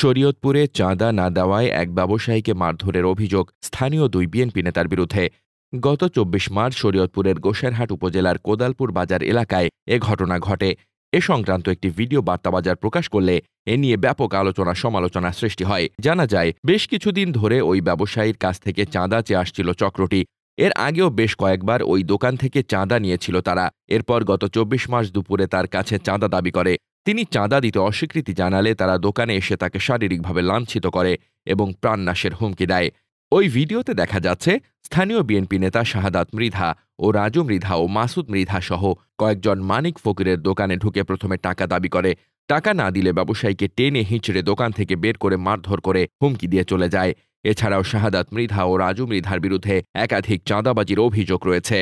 শরীয়তপুরে চাঁদা না দেওয়ায় এক ব্যবসায়ীকে মারধরের অভিযোগ স্থানীয় দুই বিএনপি নেতার বিরুদ্ধে। গত ২৪ মার্চ শরীয়তপুরের গোসাইরহাট উপজেলার কোদালপুর বাজার এলাকায় এ ঘটনা ঘটে। এ সংক্রান্ত একটি ভিডিও বার্তাবাজার প্রকাশ করলে এ নিয়ে ব্যাপক আলোচনা সমালোচনা সৃষ্টি হয়। জানা যায়, বেশ কিছুদিন ধরে ওই ব্যবসায়ীর কাছ থেকে চাঁদা চেয়ে আসছিল চক্রটি। এর আগেও বেশ কয়েকবার ওই দোকান থেকে চাঁদা নিয়েছিল তারা। এরপর গত ২৪ মার্চ দুপুরে তার কাছে চাঁদা দাবি করে। তিনি চাঁদা দিতে অস্বীকৃতি জানালে তারা দোকানে এসে তাকে শারীরিকভাবে লাঞ্ছিত করে এবং প্রাণনাশের হুমকি দেয়। ওই ভিডিওতে দেখা যাচ্ছে স্থানীয় বিএনপি নেতা শাহাদাত মৃধা ও রাজু মৃধা ও মাসুদ মৃধা সহ কয়েকজন মানিক ফকিরের দোকানে ঢুকে প্রথমে টাকা দাবি করে। টাকা না দিলে ব্যবসায়ীকে টেনে হিঁচড়ে দোকান থেকে বের করে মারধর করে হুমকি দিয়ে চলে যায়। এছাড়াও শাহাদাত মৃধা ও রাজু মৃধার বিরুদ্ধে একাধিক চাঁদাবাজির অভিযোগ রয়েছে।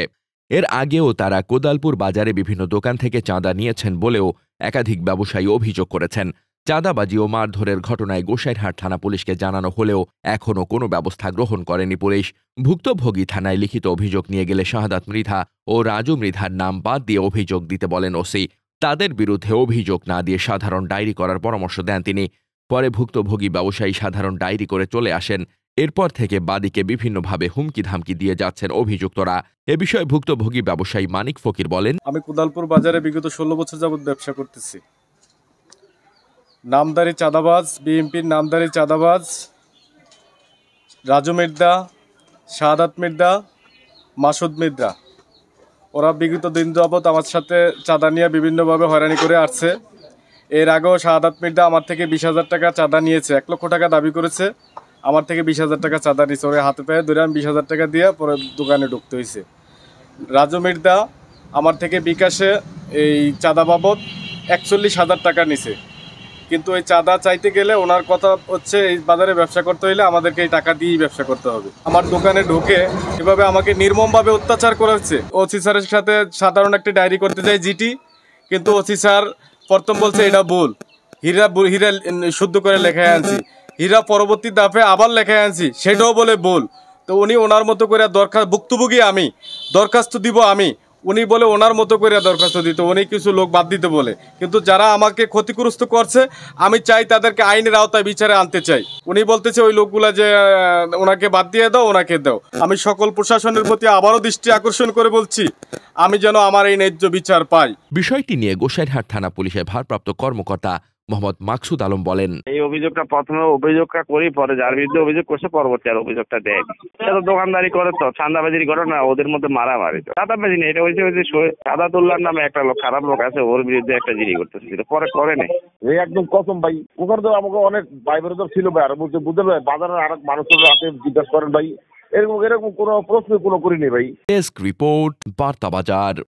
এর আগেও তারা কোদালপুর বাজারে বিভিন্ন দোকান থেকে চাঁদা নিয়েছেন বলেও একাধিক ব্যবসায়ী অভিযোগ করেছেন। চাঁদাবাজি ও মারধরের ঘটনায় গোসাইরহাট থানা পুলিশকে জানানো হলেও এখনও কোনো ব্যবস্থা গ্রহণ করেনি পুলিশ। ভুক্তভোগী থানায় লিখিত অভিযোগ নিয়ে গেলে শাহাদাত মৃধা ও রাজু মৃধার নাম বাদ দিয়ে অভিযোগ দিতে বলেন ওসি। তাদের বিরুদ্ধে অভিযোগ না দিয়ে সাধারণ ডায়েরি করার পরামর্শ দেন তিনি। পরে ভুক্তভোগী ব্যবসায়ী সাধারণ ডায়েরি করে চলে আসেন। এরপর থেকে বাদীকে বিভিন্নভাবে হুমকি ধামকি দিয়ে যাচ্ছেন অভিযুক্তরা। এ বিষয়ে ভুক্তভোগী ব্যবসায়ী মানিক ফকির বলেন, আমি কোদালপুর বাজারে বিগত ১৬ বছর যাবৎ ব্যবসা করতেছি। নামদারি চাঁদাবাজ, বিএনপির নামদারি চাঁদাবাজ রাজু মির্জা, শাহাদাত মির্জা, মাসুদ মির্জা, ওরা বিগত দিন যাবৎ আমার সাথে চাঁদা নিয়ে বিভিন্নভাবে হয়রানি করে আসছে। এর আগেও শাহাদাত মির্জা আমার থেকে ২০,০০০ টাকা চাঁদা নিয়েছে, ১ লক্ষ টাকা দাবি করেছে, আমার থেকে ২০,০০০ টাকা চাঁদা নিয়েছে। ওরা হাতে পায়ে ধরে আমি ২০,০০০ টাকা দিয়ে পরে দোকানে ঢুকতে হয়েছে। রাজু মির্জা আমার থেকে বিকাশে এই চাঁদা বাবদ ৪১,০০০ টাকা নিছে, কিন্তু ওই চাঁদা চাইতে গেলে ওনার কথা হচ্ছে এই বাজারে ব্যবসা করতে হইলে আমাদেরকে এই টাকা দিয়েই ব্যবসা করতে হবে। আমার দোকানে ঢুকে এভাবে আমাকে নির্মমভাবে অত্যাচার করা হচ্ছে। ওসি স্যারের সাথে সাধারণ একটা ডায়েরি করতে যাই জিটি, কিন্তু ওসি স্যার প্রথম বলছে এটা ভুল, হীরা শুদ্ধ করে লেখায় আনছি, হীরা পরবর্তী ধাপে আবার লেখায় আনছি, সেটাও বলে ভুল। তো উনি ওনার মতো করে ভুক্তভোগী আমি, দরখাস্ত দিব আমি, উনি বলে ওনার মতো করে দরখাস্ত দিতে, উনি কিছু লোক বাদ দিতে বলে। কিন্তু যারা আমাকে ক্ষতিগ্রস্ত করছে আমি চাই তাদেরকে আইনের আওতায় বিচারে আনতে চাই। উনি বলতেছে ওই লোকগুলা যে ওনাকে বাদ দিয়ে দাও, ওনাকে দাও। আমি সকল প্রশাসনের প্রতি আবারও দৃষ্টি আকর্ষণ করে বলছি, আমি যেন আমার এই ন্যায্য বিচার পাই। বিষয়টি নিয়ে গোসাইরহাট থানা পুলিশের ভারপ্রাপ্ত কর্মকর্তা মোহাম্মদ মাকসুদ আলম বলেন, এই অভিযোগটা প্রথমে অভিযোগটা করি, পরে যার বিরুদ্ধে অভিযোগ করছে পরবর্তী আর অভিযোগটা দেয়। এটা দোকানদারি করে তো, চাঁদাবাজির ঘটনা, ওদের মধ্যে মারামারি। চাঁদাবাজি নেই, এটা হয়েছে সাদাতুল্লাহর নামে একটা লোক, খারাপ লোক আছে, ওর বিরুদ্ধে একটা জিডি করতেছিল, পরে করে নেই। এই একদম কসম ভাই, ওখানে তো আমাকে অনেক ভাই বেরোদর ছিল ভাই, আর বলছে বুঝতে ভাই বাজারের আর মানুষের হাতে জিজ্ঞাসা করেন ভাই, এরকম কোনো প্রশ্ন কোনো করিনি ভাই। ডেস্ক রিপোর্ট, বার্তা বাজার।